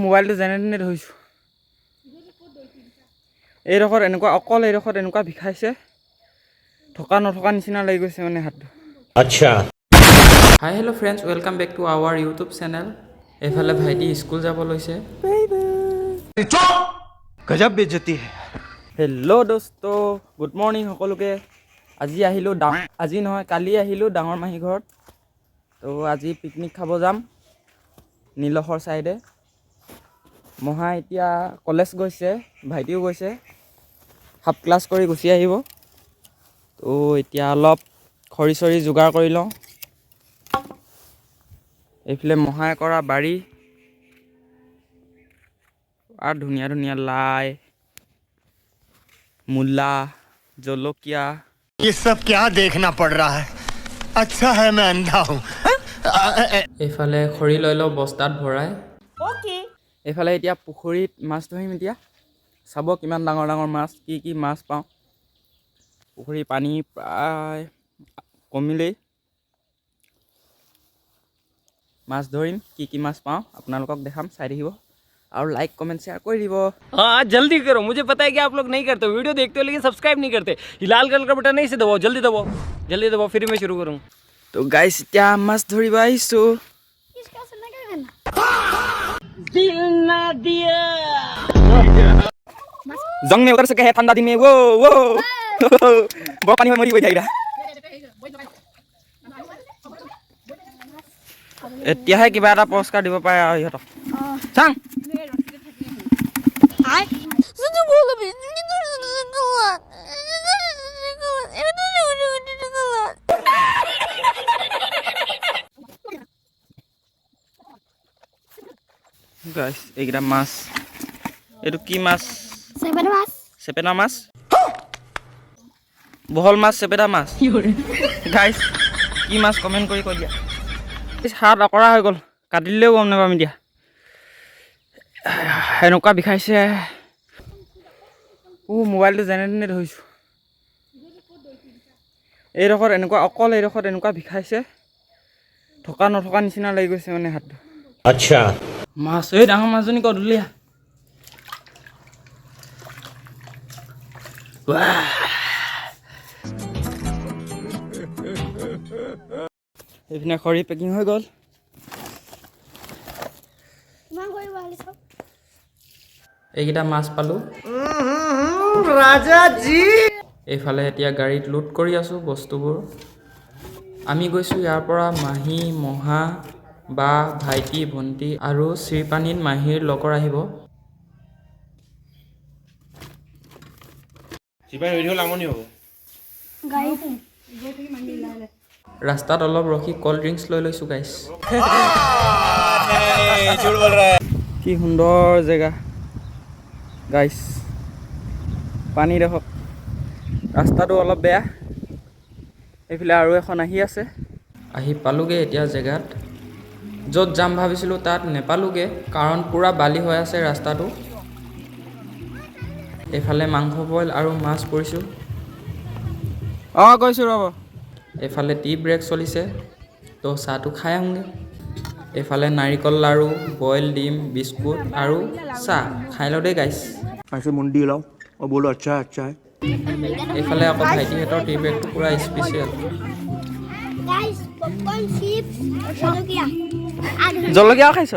মোবাইলটো যেনে তেনে ধৰিছোঁ। এইডোখৰত এনেকুৱা অকল এইডোখৰত এনেকুৱা বিষাইছে, থকা নথকা নিচিনা লাগি গৈছে মানে হাতটো। আচ্ছা। Hi hello' friends, welcome back to our YouTube channel. এইফালে ভাইটি স্কুল যাব লৈছে। গজব বেজতি। হেল্ল' দোস্ত, গুড মৰ্ণিং সকলোকে। আজি নহয় কালি আহিলোঁ ডাঙৰ মাহী ঘৰত। তো আজি পিকনিক খাব যাম নিলখৰ ছাইডে। মহা এতিয়া কলেজ গৈছে, ভাইটিও গৈছে, হাফ ক্লাছ কৰি গুচি আহিব। তো এতিয়া অলপ খৰি চৰি যোগাৰ কৰি লওঁ। এইফালে মহাই কৰা বাৰী আৰু ধুনীয়া ধুনীয়া লাই, মূলা, জলকীয়া। ये सब क्या देखना पड़ रहा है? अच्छा है मैं अंधा हूँ। এইফালে খৰি লৈ লওঁ বস্তাত ভৰাই। এইফালে এতিয়া পুখুৰীত মাছ ধৰিম। এতিয়া চাব কিমান ডাঙৰ ডাঙৰ মাছ, কি মাছ পাওঁ। পুখুৰীৰ পানী প্ৰায় কমিলেই মাছ ধৰিম। কি মাছ পাওঁ আপোনালোকক দেখাম, চাই থাকিব और लाइक कमेंट शेयर कर दीजिए। हाँ जल्दी करो, मुझे पता है कि आप लोग नहीं करते, वीडियो देखते हो लेकिन सब्सक्राइब नहीं करते। लाल कलर का बटन नहीं से दबाओ, जल्दी दबाओ फिर मैं शुरू करूँ। तो गाइस क्या माछ धरिब आइसो। दिल ना दिया जंग में उतर सके है ठंडा दिन में। वो बहुत पानी में मरी हुई जाएगा। এতিয়াহে কিবা এটা পুৰস্কাৰ দিব পাৰে আৰু ইহঁতক। চাং গাইস এইকেইটা মাছ, এইটো কি মাছ? চেপেটা মাছ, বহল মাছ, চেপেটা মাছ। গাইস কি মাছ কমেণ্ট কৰি কৈ দিয়া। হাত অকৰা হৈ গ'ল, কাটিলেও গম নাপাম এতিয়া। এনেকুৱা বিষাইছে। মোবাইলটো যেনে তেনে ধৰিছোঁ। এইডোখৰত এনেকুৱা অকল এইডোখৰত এনেকুৱা বিষাইছে, থকা নথকা নিচিনা লাগি গৈছে মানে হাতটো। আচ্ছা। মাছ এই ডাঙৰ মাছজনী ক'ত উলিয়া। এইপিনে খৰি পেকিং হৈ গ'ল। এইকেইটা মাছ পালোঁ। ৰাজাজী এইফালে এতিয়া গাড়ীত লোড কৰি আছোঁ বস্তুবোৰ। আমি গৈছোঁ ইয়াৰ পৰা মাহী, মহা, বা, ভাইটি, ভণ্টি আৰু শ্ৰীপানীত মাহীৰ লগৰ আহিব। ৰাস্তাত অলপ ৰখি ক'ল্ড ড্ৰিংকছ লৈ লৈছোঁ গাইছ। কি সুন্দৰ জেগা গাইছ, পানী দেখক। ৰাস্তাটো অলপ বেয়া। এইফালে আৰু এখন আহি আছে। আহি পালোগৈ এতিয়া জেগাত। য'ত যাম ভাবিছিলোঁ তাত নেপালোগৈ, কাৰণ পূৰা বালি হৈ আছে ৰাস্তাটো। এইফালে মাংস বইল আৰু মাছ পৰিছোঁ। কৈছোঁ ৰ'ব। এইফালে টি ব্ৰেক চলিছে, তো চাহটো খাই আহোঁগৈ। এইফালে নাৰিকল লাৰু, বইল ডিম, বিস্কুট আৰু চাহ খাই লওঁ দেই গাইছ। मुंडी लाओ और बोलो अच्छा है। এইফালে আকৌ ভাইটিহঁতৰ টি ব্ৰেকটো পূৰা স্পেচিয়েল। জলকীয়াও খাইছ?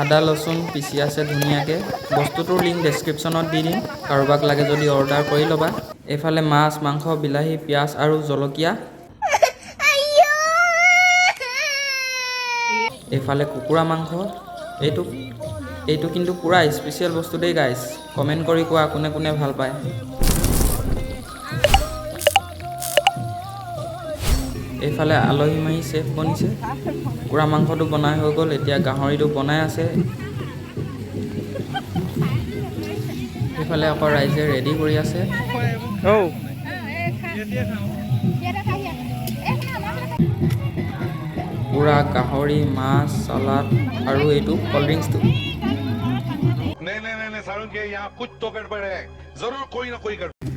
আদা লচুন পিচি আছে ধুনীয়াকৈ। বস্তুটোৰ লিংক ডেছক্ৰিপশ্যনত দি দিম, কাৰোবাক লাগে যদি অৰ্ডাৰ কৰি ল'বা। এইফালে মাছ, মাংস, বিলাহী, পিঁয়াজ আৰু জলকীয়া। এইফালে কুকুৰা মাংস। এইটো কিন্তু পূৰা স্পেচিয়েল বস্তু দেই গাইছ। কমেণ্ট কৰি কোৱা কোনে কোনে ভাল পায়। এইফালে আলহী মাহী চেফ বনিছে। কুকুৰা মাংসটো বনাই হৈ গ'ল, এতিয়া গাহৰিটো বনাই আছে। এইফালে আকৌ ৰাইজে ৰেডি কৰি আছে। পুৰা গাহৰি মাছ চালাড আৰু এইটো ক'ল্ড ড্ৰিংকছটো नहीं सारुण के यहाँ कुछ तो गड़बड़ है जरूर कोई ना कोई गड़बड़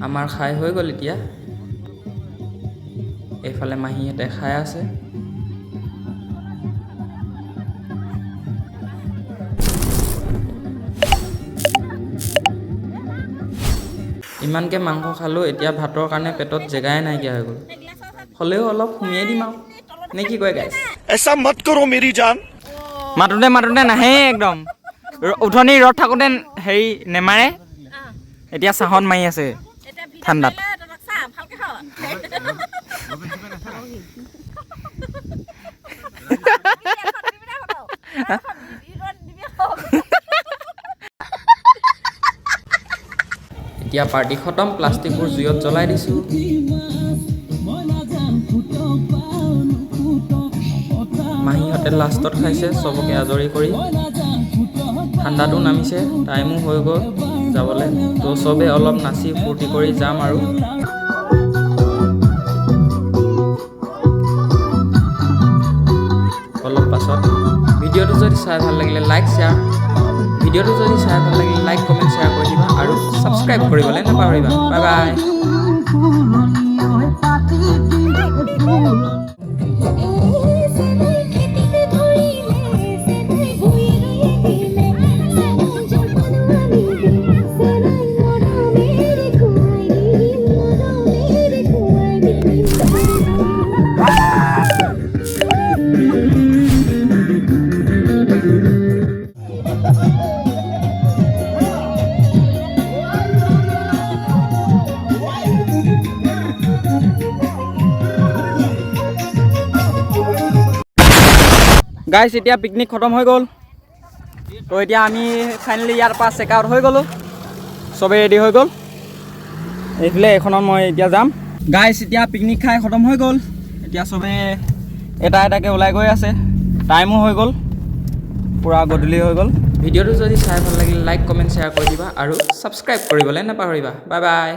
আমাৰ খাই হৈ গ'ল এতিয়া এইফালে মাহীহঁতে খাই আছে ইমানকৈ মাংস খালোঁ এতিয়া ভাতৰ কাৰণে পেটত জেগাই নাইকিয়া হৈ গ'ল হ'লেও অলপ সুমিয়াই দিম আৰু নে কি কয় গাইছ ऐसा मत करो मेरी जान মাতোঁতে নাহে একদম উঠনি ৰদ থাকোঁতে হেৰি নেমাৰে এতিয়া চাহত মাৰি আছে ঠাণ্ডাত এতিয়া পাৰ্টি খতম প্লাষ্টিকবোৰ জুইত জ্বলাই দিছোঁ মাহীহঁতে লাষ্টত খাইছে চবকে আজৰি কৰি ঠাণ্ডাটো নামিছে টাইমো হৈ গ'ল যাবলৈ তো চবে অলপ নাচি ফূৰ্তি কৰি যাম আৰু অলপ পাছত ভিডিঅ'টো যদি চাই ভাল লাগিলে লাইক শ্বেয়াৰ কমেণ্ট শ্বেয়াৰ কৰি দিবা আৰু ছাবস্ক্ৰাইব কৰিবলৈ নাপাহৰিবা বাই বাই গাইছ এতিয়া পিকনিক খতম হৈ গ'ল তো এতিয়া আমি ফাইনেলি ইয়াৰ পৰা চেক আউট হৈ গ'লোঁ চবেই ৰেডি হৈ গ'ল এইফালে এখনত মই এতিয়া যাম গাইছ এতিয়া পিকনিক খাই খতম হৈ গ'ল এতিয়া চবেই এটাকৈ ওলাই গৈ আছে টাইমো হৈ গ'ল পুৰা গধূলি হৈ গ'ল ভিডিঅ'টো যদি চাই ভাল লাগিলে লাইক কমেণ্ট শ্বেয়াৰ কৰি দিবা আৰু ছাবস্ক্ৰাইব কৰিবলৈ নাপাহৰিবা বাই বাই